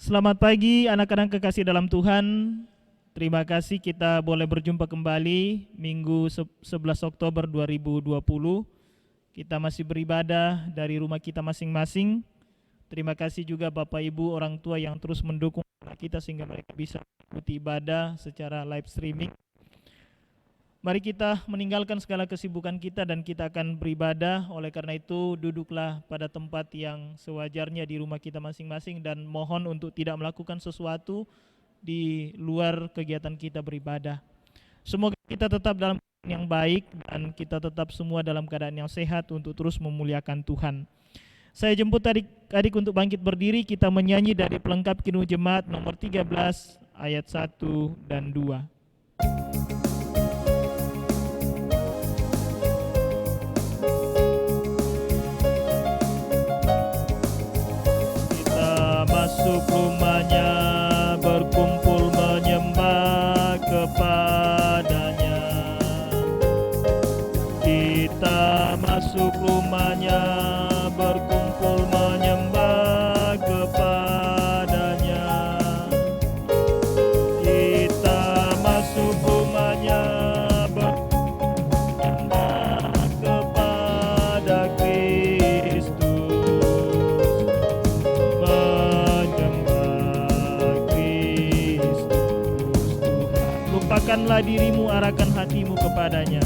Selamat pagi anak-anak kekasih dalam Tuhan. Terima kasih kita boleh berjumpa kembali Minggu 11 Oktober 2020. Kita masih beribadah dari rumah kita masing-masing. Terima kasih juga Bapak Ibu orang tua yang terus mendukung kita sehingga mereka bisa mengikuti ibadah secara live streaming. Mari kita meninggalkan segala kesibukan kita dan kita akan beribadah. Oleh karena itu duduklah pada tempat yang sewajarnya di rumah kita masing-masing dan mohon untuk tidak melakukan sesuatu di luar kegiatan kita beribadah. Semoga kita tetap dalam keadaan yang baik dan kita tetap semua dalam keadaan yang sehat untuk terus memuliakan Tuhan. Saya jemput adik-adik untuk bangkit berdiri. Kita menyanyi dari pelengkap Kidung Jemaat nomor 13 ayat 1 dan 2. Masuk rumahnya, berkumpul menyembah kepadanya. Kita masuk rumahnya, berkumpul menyembah kepadanya. Kita masuk rumahnya, menyembah kepada Kristus. Lupakanlah dirimu, arahkan hatimu kepadanya.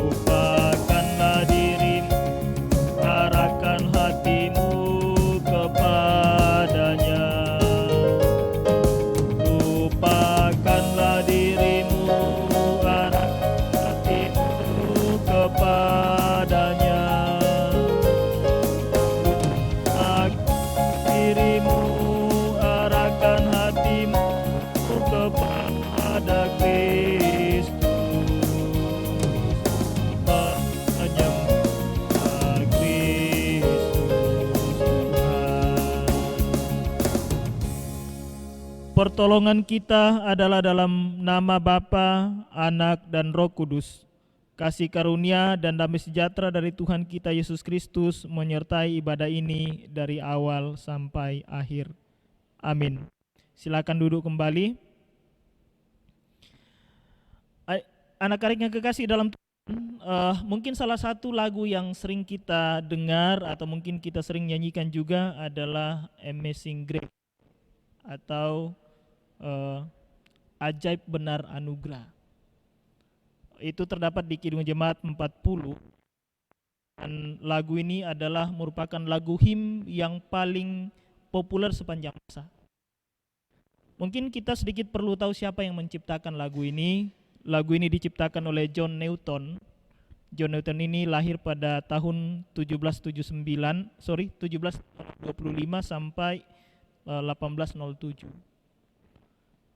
Lupakanlah dirimu, arahkan hatimu kepadanya. Lupakanlah dirimu, arahkan hatimu kepadanya. Dirimu, arahkan hatimu kepada Kristus. Menyembah Kristus Tuhan. Pertolongan kita adalah dalam nama Bapa, Anak, dan Roh Kudus. Kasih karunia dan damai sejahtera dari Tuhan kita Yesus Kristus menyertai ibadah ini dari awal sampai akhir. Amin. Silakan duduk kembali. Anak-anak yang kekasih dalam Tuhan, mungkin salah satu lagu yang sering kita dengar atau mungkin kita sering nyanyikan juga adalah Amazing Grace atau Ajaib Benar Anugerah. Itu terdapat di Kidung Jemaat 40. Dan lagu ini adalah merupakan lagu him yang paling populer sepanjang masa. Mungkin kita sedikit perlu tahu siapa yang menciptakan lagu ini. Lagu ini diciptakan oleh John Newton. John Newton ini lahir pada tahun 1725 sampai 1807.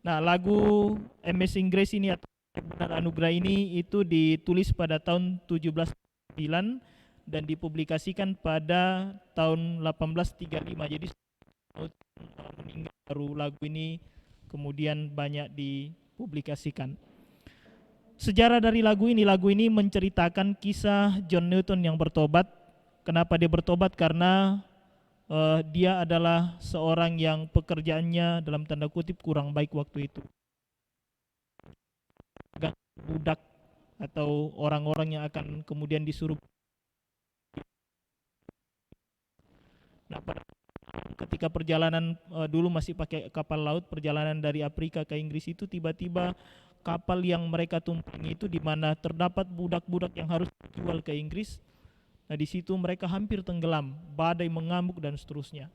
Nah, lagu Amazing Grace ini atau Benar Anugerah ini itu ditulis pada tahun 1709 dan dipublikasikan pada tahun 1835. Jadi meninggal baru lagu ini kemudian banyak dipublikasikan. Sejarah dari lagu ini menceritakan kisah John Newton yang bertobat. Kenapa dia bertobat? Karena dia adalah seorang yang pekerjaannya dalam tanda kutip kurang baik waktu itu. Budak atau orang-orang yang akan kemudian disuruh. Nah, ketika perjalanan dulu masih pakai kapal laut, perjalanan dari Afrika ke Inggris itu tiba-tiba kapal yang mereka tumpangi itu di mana terdapat budak-budak yang harus dijual ke Inggris. Nah, di situ mereka hampir tenggelam, badai mengamuk dan seterusnya.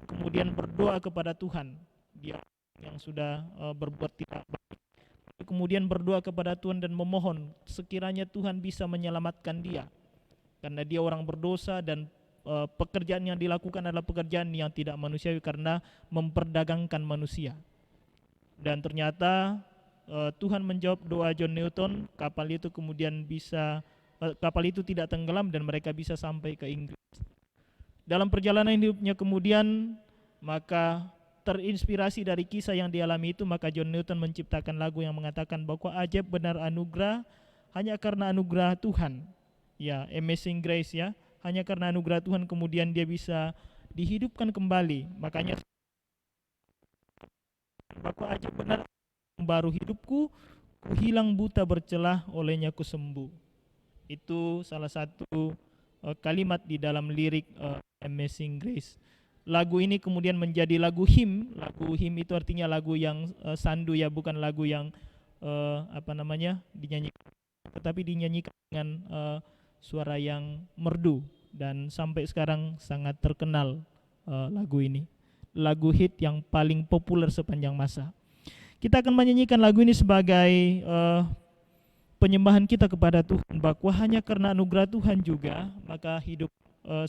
Kemudian berdoa kepada Tuhan, dia yang sudah berbuat tidak baik. Kemudian berdoa kepada Tuhan dan memohon sekiranya Tuhan bisa menyelamatkan dia, karena dia orang berdosa dan pekerjaan yang dilakukan adalah pekerjaan yang tidak manusiawi karena memperdagangkan manusia. Dan ternyata Tuhan menjawab doa John Newton. Kapal itu tidak tenggelam dan mereka bisa sampai ke Inggris. Dalam perjalanan hidupnya kemudian maka terinspirasi dari kisah yang dialami itu, maka John Newton menciptakan lagu yang mengatakan bahwa ajaib benar anugerah, hanya karena anugerah Tuhan. Ya, amazing grace ya. Hanya karena anugerah Tuhan kemudian dia bisa dihidupkan kembali. Makanya aku ajak benar baru hidupku, ku hilang buta bercelah, olehnya ku sembuh. Itu salah satu kalimat di dalam lirik Amazing Grace. Lagu ini kemudian menjadi lagu him. Lagu him itu artinya lagu yang sandu ya, bukan lagu yang dinyanyikan, tetapi dinyanyikan dengan suara yang merdu, dan sampai sekarang sangat terkenal lagu ini. Lagu hit yang paling populer sepanjang masa. Kita akan menyanyikan lagu ini sebagai penyembahan kita kepada Tuhan, bahwa hanya karena anugerah Tuhan juga maka hidup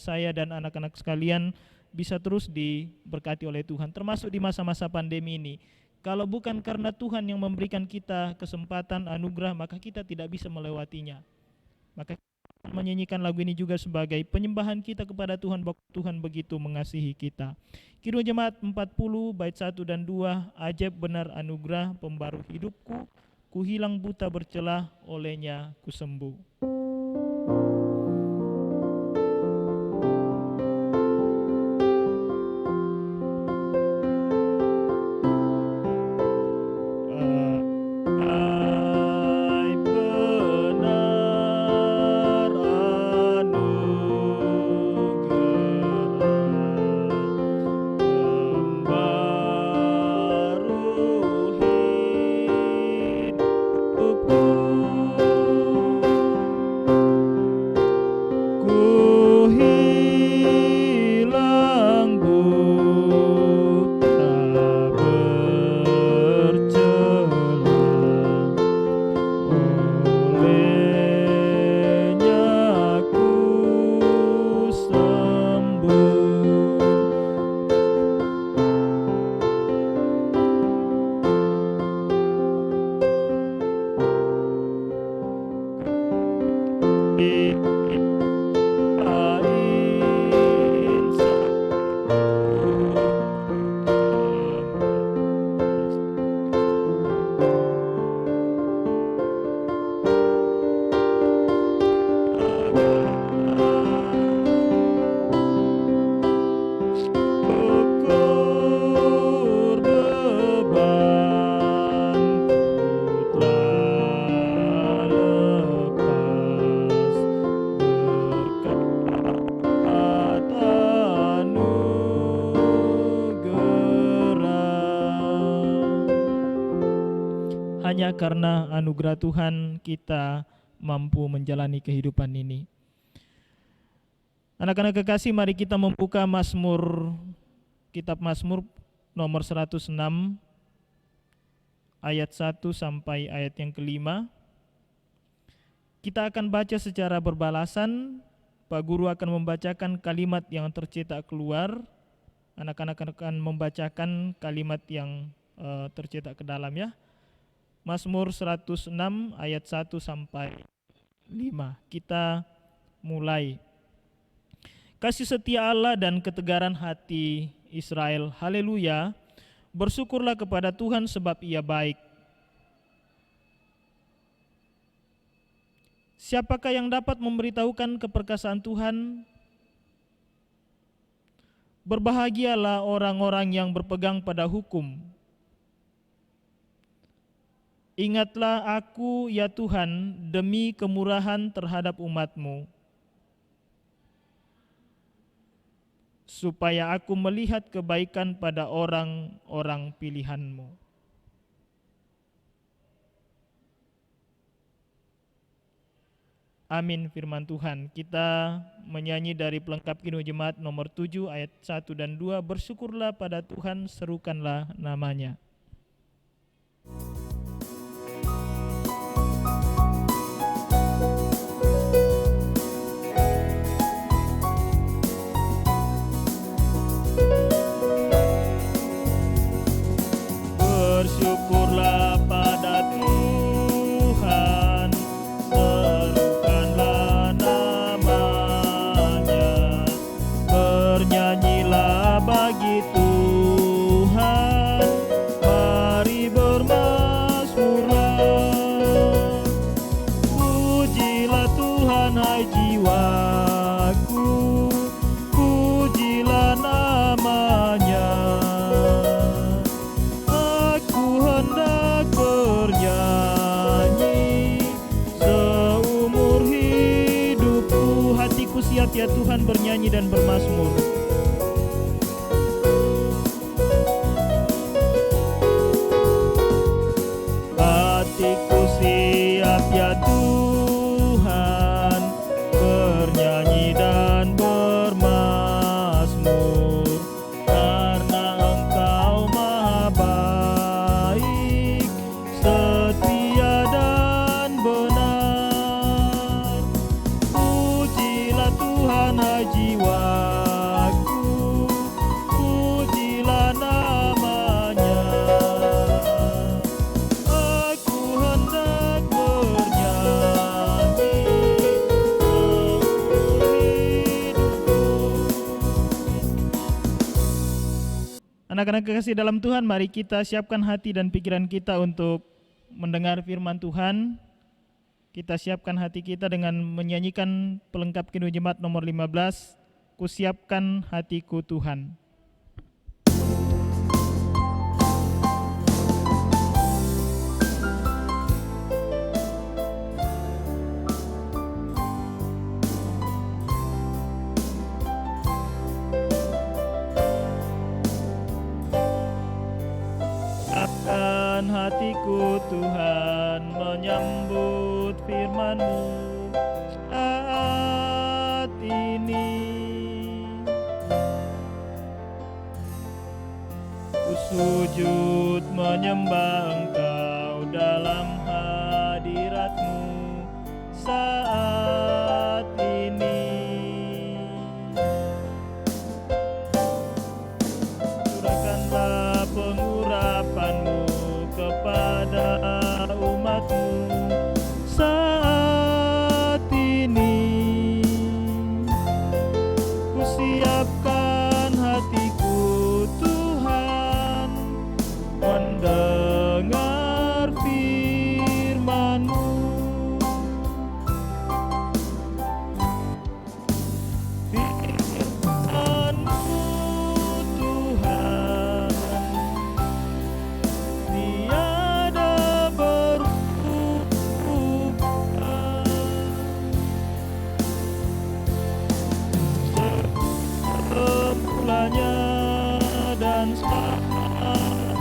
saya dan anak-anak sekalian bisa terus diberkati oleh Tuhan, termasuk di masa-masa pandemi ini. Kalau bukan karena Tuhan yang memberikan kita kesempatan anugerah, maka kita tidak bisa melewatinya. Maka kita menyanyikan lagu ini juga sebagai penyembahan kita kepada Tuhan, bahwa Tuhan begitu mengasihi kita. Kidung Jemaat 40 bait 1 dan 2, ajaib benar anugerah pembaru hidupku, ku hilang buta bercelah, olehnya ku sembuh. Hanya karena anugerah Tuhan kita mampu menjalani kehidupan ini. Anak-anak kekasih, mari kita membuka Mazmur, kitab Mazmur nomor 106 ayat 1 sampai ayat yang kelima. Kita akan baca secara berbalasan. Pak Guru akan membacakan kalimat yang tercetak keluar. Anak-anak akan membacakan kalimat yang tercetak ke dalam ya. Mazmur 106 ayat 1 sampai 5. Kita mulai. Kasih setia Allah dan ketegaran hati Israel, haleluya. Bersyukurlah kepada Tuhan sebab Ia baik. Siapakah yang dapat memberitahukan keperkasaan Tuhan? Berbahagialah orang-orang yang berpegang pada hukum. Ingatlah aku, ya Tuhan, demi kemurahan terhadap umat-Mu, supaya aku melihat kebaikan pada orang-orang pilihan-Mu. Amin firman Tuhan. Kita menyanyi dari pelengkap Kidung Jemaat nomor 7 ayat 1 dan 2. Bersyukurlah pada Tuhan, serukanlah namanya. Bersyukurlah pada Tuhan, serukanlah namanya, bernyanyilah bagi Tuhan, mari bermazmurlah. setiap Tuhan bernyanyi dan bermazmur. Hatiku siap ya Tuhan, bernyanyi dan bermazmur, karena Engkau maha baik, setia dan benar. Pujilah Tuhan hai jiwaku, pujilah namanya. Aku hendak bernyanyi seumur hidupku. Anak-anak kekasih dalam Tuhan, mari kita siapkan hati dan pikiran kita untuk mendengar firman Tuhan. Kita siapkan hati kita dengan menyanyikan pelengkap Kidung Jemaat nomor 15, Kusiapkan Hatiku Tuhan. Siapkan hatiku Tuhan, menyambut firman-Mu saat ini. Ku sujud menyembah Engkau dalam hadirat-Mu saat ini. Curahkanlah pengurapan-Mu kepada umat-Mu saat ini. Kusiapkan hatiku Tuhan, mendengar firman-Mu. Firman-Mu Tuhan tiada berubah, semulanya dan sekarang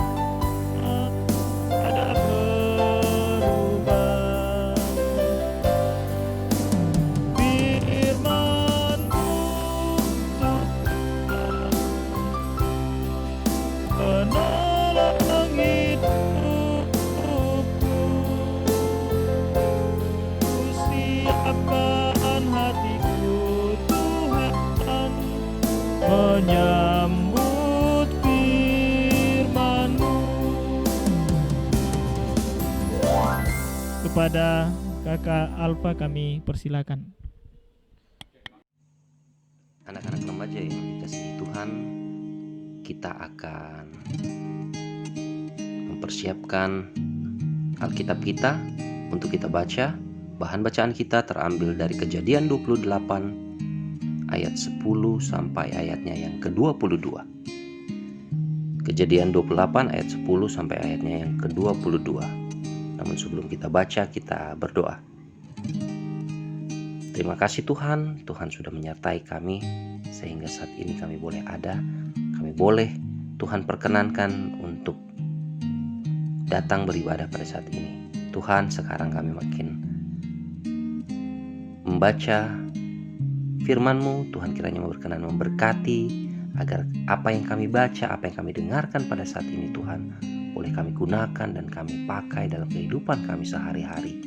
ada berubah. Firman-Mu Tuhan, penolong hidupku. Kusiapkan hatiku Tuhan, menyambut firman-Mu. Kepada Kakak Alfa kami persilakan. Anak-anak remaja yang dikasihi Tuhan, kita akan mempersiapkan Alkitab kita untuk kita baca. Bahan bacaan kita terambil dari Kejadian 28 ayat 10 sampai ayatnya yang ke-22. Kejadian 28 ayat 10 sampai ayatnya yang ke-22. Namun sebelum kita baca, kita berdoa. Terima kasih Tuhan, Tuhan sudah menyertai kami sehingga saat ini kami boleh ada. Kami boleh Tuhan perkenankan untuk datang beribadah pada saat ini. Tuhan, sekarang kami makin membaca firman-Mu. Tuhan kiranya berkenan memberkati agar apa yang kami baca, apa yang kami dengarkan pada saat ini Tuhan, boleh kami gunakan dan kami pakai dalam kehidupan kami sehari-hari.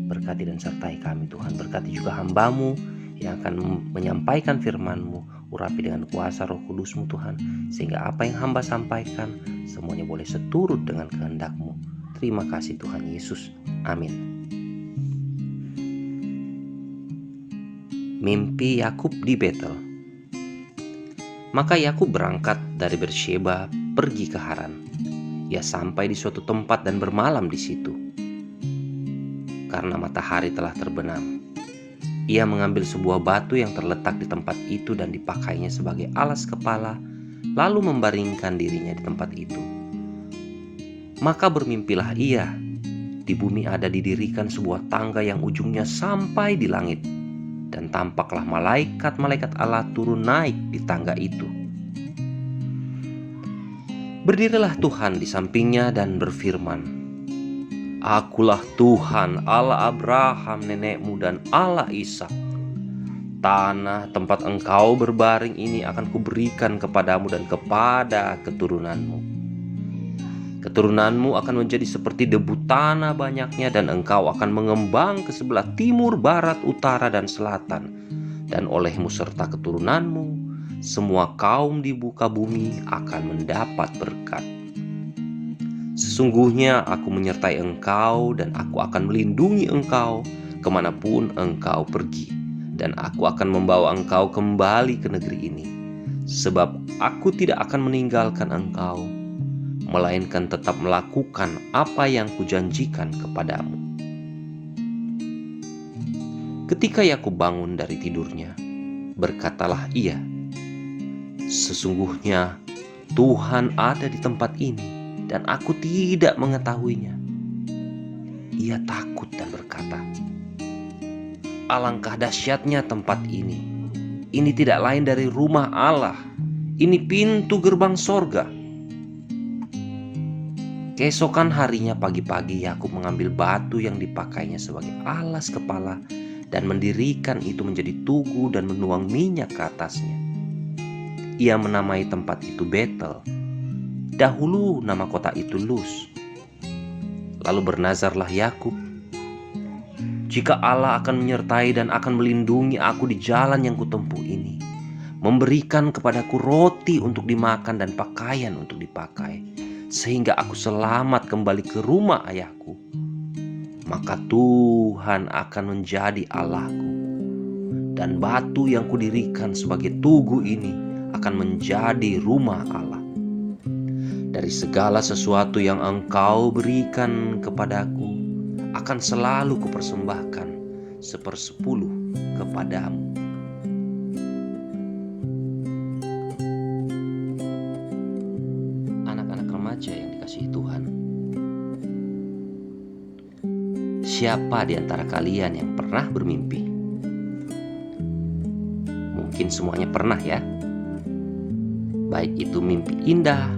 Berkati dan sertai kami Tuhan. Berkati juga hamba-Mu yang akan menyampaikan firman-Mu. Urapi dengan kuasa Roh Kudus-Mu Tuhan, sehingga apa yang hamba sampaikan semuanya boleh seturut dengan kehendak-Mu. Terima kasih Tuhan Yesus. Amin. Mimpi Yakub di Betel. Maka Yakub berangkat dari Bersheba pergi ke Haran. Ia sampai di suatu tempat dan bermalam di situ. Karena matahari telah terbenam, ia mengambil sebuah batu yang terletak di tempat itu dan dipakainya sebagai alas kepala, lalu membaringkan dirinya di tempat itu. Maka bermimpilah ia, di bumi ada didirikan sebuah tangga yang ujungnya sampai di langit. dan tampaklah malaikat-malaikat Allah turun naik di tangga itu. Berdirilah Tuhan di sampingnya dan berfirman, "Akulah Tuhan Allah Abraham nenekmu dan Allah Ishak. Tanah tempat engkau berbaring ini akan kuberikan kepadamu dan kepada keturunanmu. Keturunanmu akan menjadi seperti debu tanah banyaknya, dan engkau akan mengembang ke sebelah timur, barat, utara, dan selatan. Dan olehmu serta keturunanmu, semua kaum di muka bumi akan mendapat berkat. Sesungguhnya aku menyertai engkau, dan aku akan melindungi engkau kemanapun engkau pergi. Dan aku akan membawa engkau kembali ke negeri ini, sebab aku tidak akan meninggalkan engkau, melainkan tetap melakukan apa yang kujanjikan kepadamu." Ketika Yakub bangun dari tidurnya, berkatalah ia, "Sesungguhnya Tuhan ada di tempat ini, dan aku tidak mengetahuinya." Ia takut dan berkata, "Alangkah dahsyatnya tempat ini. Ini tidak lain dari rumah Allah. Ini pintu gerbang sorga." Keesokan harinya pagi-pagi Yakub mengambil batu yang dipakainya sebagai alas kepala dan mendirikan itu menjadi tugu dan menuang minyak ke atasnya. Ia menamai tempat itu Betel. Dahulu nama kota itu Luz. Lalu bernazarlah Yakub, "Jika Allah akan menyertai dan akan melindungi aku di jalan yang kutempuh ini, memberikan kepadaku roti untuk dimakan dan pakaian untuk dipakai, sehingga aku selamat kembali ke rumah ayahku, maka Tuhan akan menjadi Allahku, dan batu yang kudirikan sebagai tugu ini akan menjadi rumah Allah. Dari segala sesuatu yang engkau berikan kepadaku, akan selalu kupersembahkan 1/10 kepadamu." Anak-anak remaja yang dikasihi Tuhan, siapa di antara kalian yang pernah bermimpi? Mungkin semuanya pernah ya. Baik itu mimpi indah,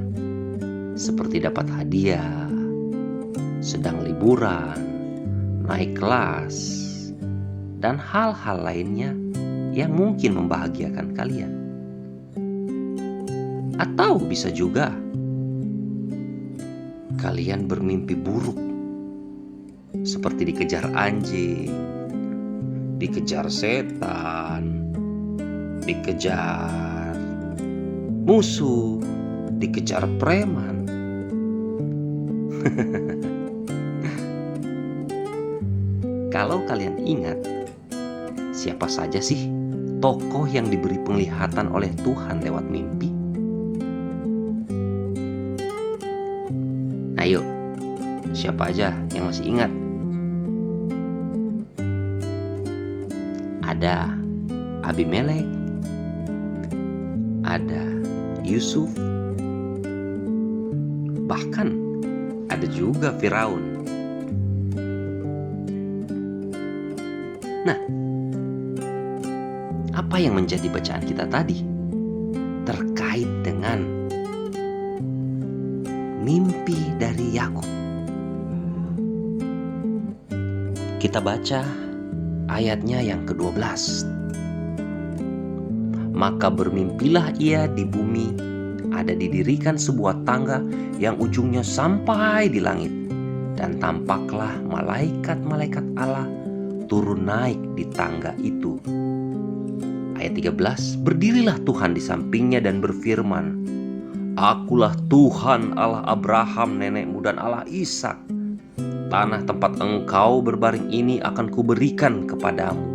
seperti dapat hadiah, sedang liburan, naik kelas, dan hal-hal lainnya yang mungkin membahagiakan kalian. Atau bisa juga kalian bermimpi buruk, seperti dikejar anjing, dikejar setan, dikejar musuh, dikejar preman. Kalau kalian ingat, siapa saja sih tokoh yang diberi penglihatan oleh Tuhan lewat mimpi? Ayo, siapa aja yang masih ingat? Ada Abimelek, ada Yusuf, bahkan ada juga Firaun. Nah, apa yang menjadi bacaan kita tadi terkait dengan mimpi dari Yakub? Kita baca ayatnya yang ke-12. "Maka bermimpilah ia di bumi, ada didirikan sebuah tangga yang ujungnya sampai di langit, dan tampaklah malaikat-malaikat Allah turun naik di tangga itu." Ayat 13, "Berdirilah Tuhan di sampingnya dan berfirman, Akulah Tuhan Allah Abraham nenekmu dan Allah Ishak. Tanah tempat engkau berbaring ini akan kuberikan kepadamu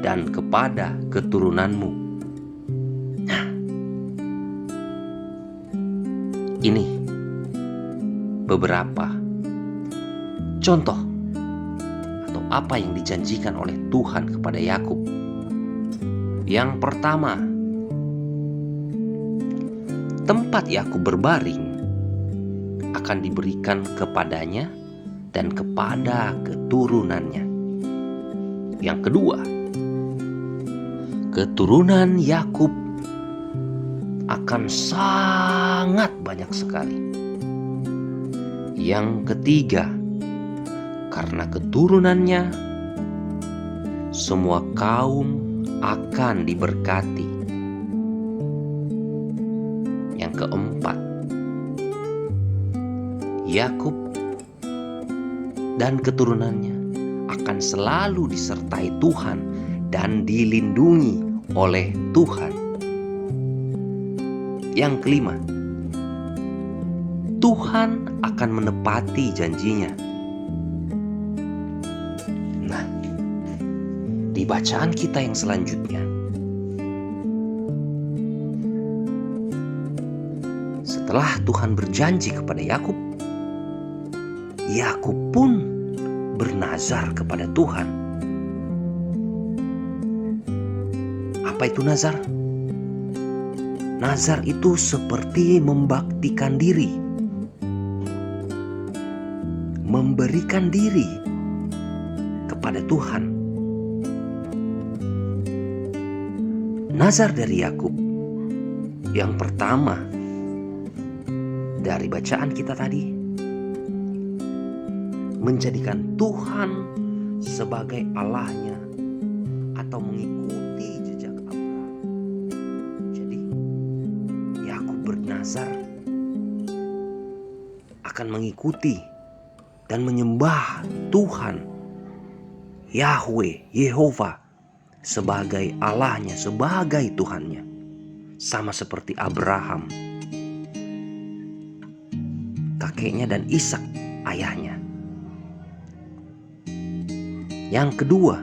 dan kepada keturunanmu." Nah, ini beberapa contoh atau apa yang dijanjikan oleh Tuhan kepada Yakub. Yang pertama, tempat Yakub berbaring akan diberikan kepadanya dan kepada keturunannya. Yang kedua, keturunan Yakub akan sangat banyak sekali. Yang ketiga, karena keturunannya semua kaum akan diberkati. Yang keempat, Yakub dan keturunannya akan selalu disertai Tuhan dan dilindungi oleh Tuhan. Yang kelima, Tuhan akan menepati janjinya. Nah, di bacaan kita yang selanjutnya, setelah Tuhan berjanji kepada Yakub, Yakub pun bernazar kepada Tuhan. Apa itu nazar? Nazar itu seperti membaktikan diri, memberikan diri kepada Tuhan. Nazar dari Yakub yang pertama dari bacaan kita tadi, menjadikan Tuhan sebagai Allahnya atau mengikuti jejak Abraham. Jadi Yakub bernazar akan mengikuti dan menyembah Tuhan Yahweh, Yehova sebagai Allahnya, sebagai Tuhannya. Sama seperti Abraham, kakeknya, dan Ishak, ayahnya. Yang kedua,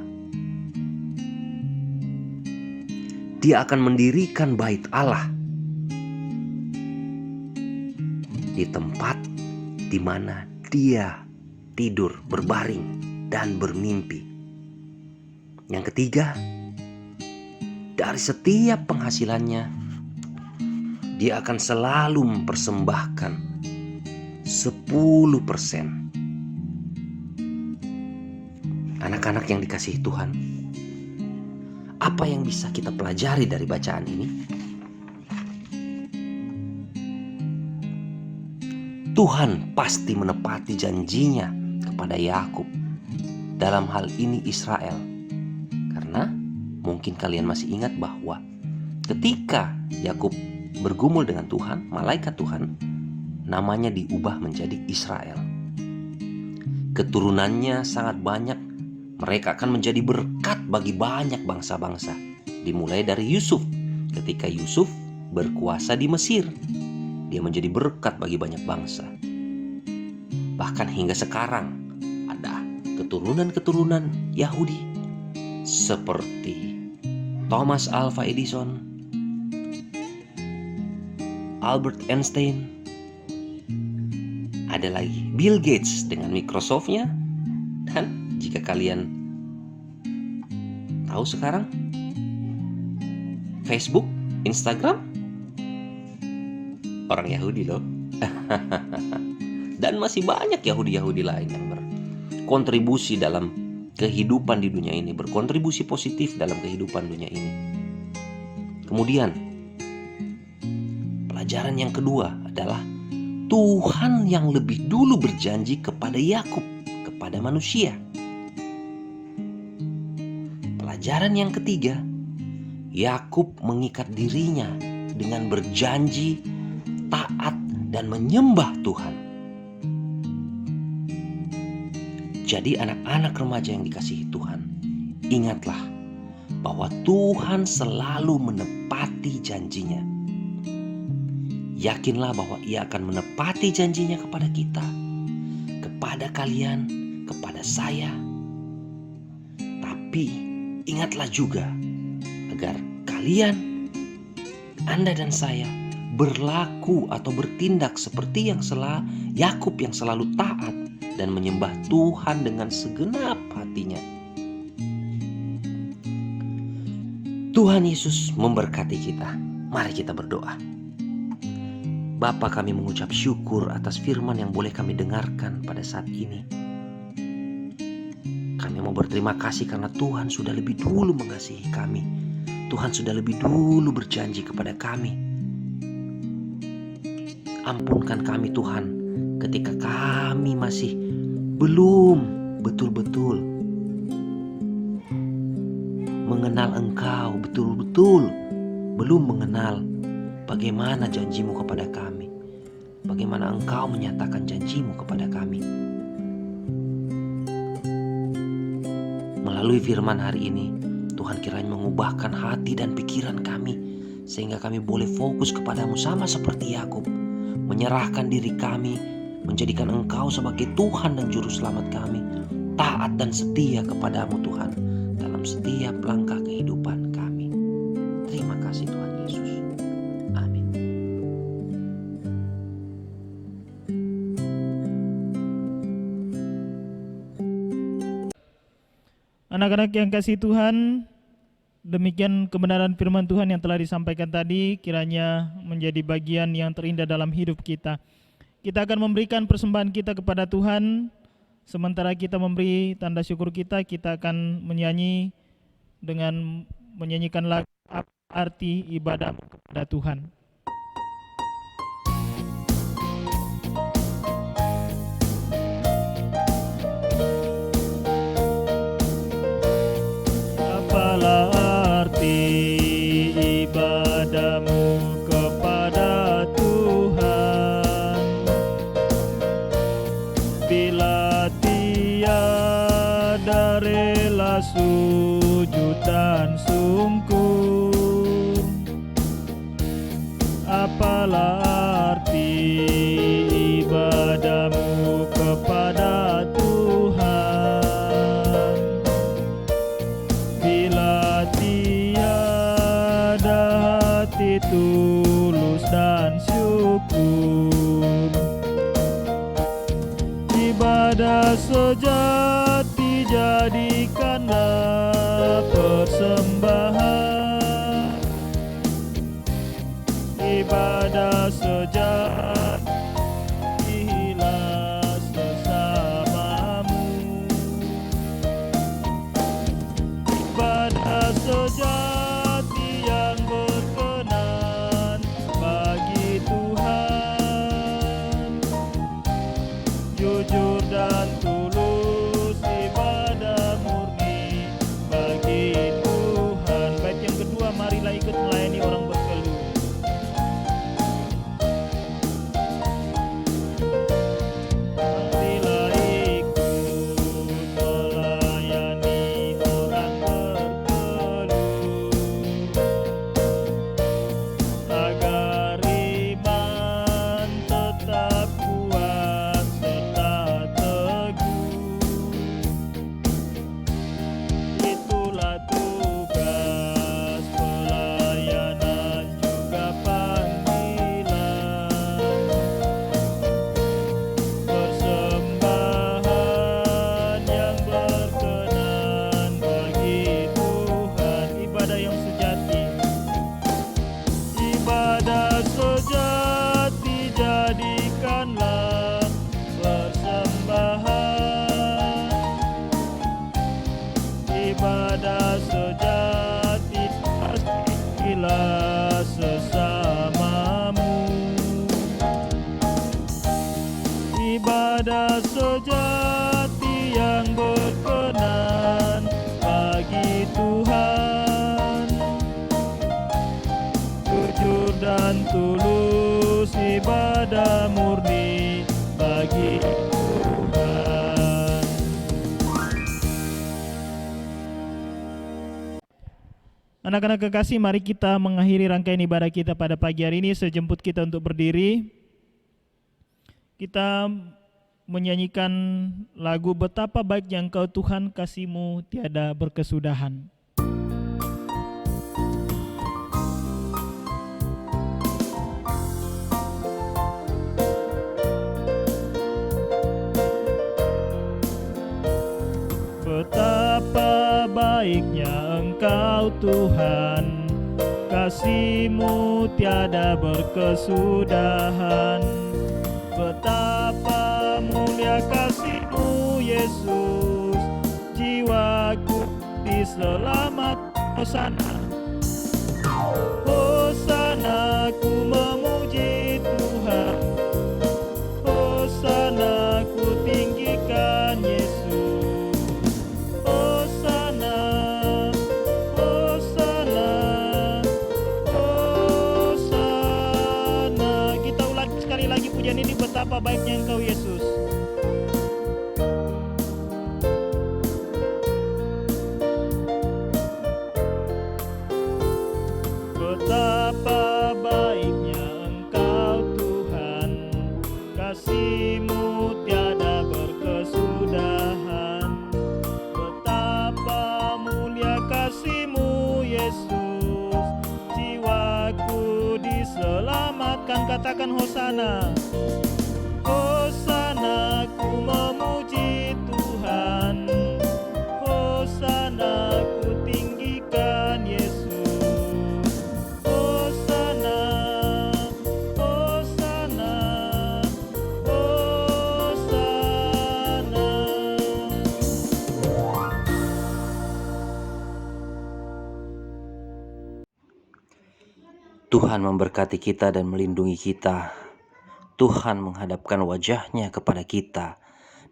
dia akan mendirikan bait Allah di tempat di mana dia tidur, berbaring, dan bermimpi. Yang ketiga, dari setiap penghasilannya, dia akan selalu mempersembahkan 10%. Anak-anak yang dikasihi Tuhan, apa yang bisa kita pelajari dari bacaan ini? Tuhan pasti menepati janjinya kepada Yakub, dalam hal ini Israel. Karena mungkin kalian masih ingat bahwa ketika Yakub bergumul dengan Tuhan, malaikat Tuhan, namanya diubah menjadi Israel. Keturunannya sangat banyak. Mereka akan menjadi berkat bagi banyak bangsa-bangsa. Dimulai dari Yusuf. Ketika Yusuf berkuasa di Mesir, dia menjadi berkat bagi banyak bangsa. Bahkan hingga sekarang ada keturunan-keturunan Yahudi seperti Thomas Alva Edison, Albert Einstein, ada lagi Bill Gates dengan Microsoft-nya, dan jika kalian tahu sekarang, Facebook, Instagram, orang Yahudi loh. Dan masih banyak Yahudi-Yahudi lain yang berkontribusi dalam kehidupan di dunia ini, berkontribusi positif dalam kehidupan dunia ini. Kemudian, pelajaran yang kedua adalah Tuhan yang lebih dulu berjanji kepada Yakub, kepada manusia. Pelajaran yang ketiga, Yakub mengikat dirinya dengan berjanji taat dan menyembah Tuhan. Jadi anak-anak remaja yang dikasihi Tuhan, ingatlah bahwa Tuhan selalu menepati janjinya. Yakinlah bahwa Ia akan menepati janjinya kepada kita, kepada kalian, kepada saya. Tapi ingatlah juga agar kalian, Anda dan saya, berlaku atau bertindak seperti yang Yakub yang selalu taat dan menyembah Tuhan dengan segenap hatinya. Tuhan Yesus memberkati kita. Mari kita berdoa. Bapa, kami mengucap syukur atas firman yang boleh kami dengarkan pada saat ini. Kami mau berterima kasih karena Tuhan sudah lebih dulu mengasihi kami Tuhan sudah lebih dulu berjanji kepada kami. Ampunkan kami Tuhan ketika kami masih belum betul-betul mengenal Engkau, betul-betul belum mengenal bagaimana janjimu kepada kami, bagaimana Engkau menyatakan janjimu kepada kami. Melalui firman hari ini, Tuhan kiranya mengubahkan hati dan pikiran kami, sehingga kami boleh fokus kepadamu sama seperti Yakub, menyerahkan diri kami, menjadikan Engkau sebagai Tuhan dan Juru Selamat kami, taat dan setia kepadamu Tuhan, dalam setiap langkah kehidupan kami. Terima kasih Tuhan Yesus. Amin. Anak-anak yang kasih Tuhan, demikian kebenaran firman Tuhan yang telah disampaikan tadi kiranya menjadi bagian yang terindah dalam hidup kita. Kita akan memberikan persembahan kita kepada Tuhan. Sementara kita memberi tanda syukur kita akan menyanyi dengan menyanyikan lagu Apa Arti Ibadah kepada Tuhan. Apalah arti ibadahmu kepada Tuhan, bila tiada rela sujud dan sungkur. Apalah arti ibadahmu kepada Tuhan, bila tiada hati tulus dan syukur. Ibadah sejati jadikanlah persembahan, ibadah sejati hilas sesamamu, ibadah sejati yang berkenan bagi Tuhan, jujur dan tulus ibadah murni bagi Tuhan. Bait yang kedua, marilah ikut melayani orang berkeluh. Marilah ikut melayani orang berkeluh, agar iman tetap kuat serta teguh. Itulah tugas pelayanan juga panggilan, persembahan yang berkenan bagi Tuhan. Ibadah yang sejati, ibadah sejati jadikanlah persembahan, ibadah sejati pastilah sesamamu, ibadah sejati yang berkenan bagi Tuhan, jujur dan tulus ibadah murni bagi Tuhan. Anak-anak kekasih, mari kita mengakhiri rangkaian ibadah kita pada pagi hari ini. Saya jemput kita untuk berdiri. Kita menyanyikan lagu Betapa Baiknya Engkau Tuhan, Kasih-Mu Tiada Berkesudahan. Betapa baiknya Engkau Tuhan, kasih-Mu tiada berkesudahan. Betapa mulia kasih-Mu Yesus, jiwaku diselamat Hosana. Hosana ku memuji Tuhan, Hosana ku tinggikan Yesus. Hosana, Hosana, Hosana. Kita ulang sekali lagi pujian ini, betapa baiknya Engkau Yesus. Betapa baiknya Engkau Tuhan, kasih-Mu tiada berkesudahan. Betapa mulia kasih-Mu Yesus, jiwaku diselamatkan. Katakan Hosana. Hosana ku memuji Tuhan, Hosana ku tinggikan Yesus. Hosana, Hosana, Hosana. Tuhan memberkati kita dan melindungi kita. Tuhan menghadapkan wajah-Nya kepada kita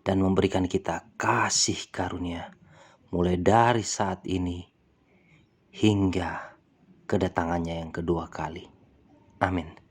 dan memberikan kita kasih karunia mulai dari saat ini hingga kedatangannya yang kedua kali. Amin.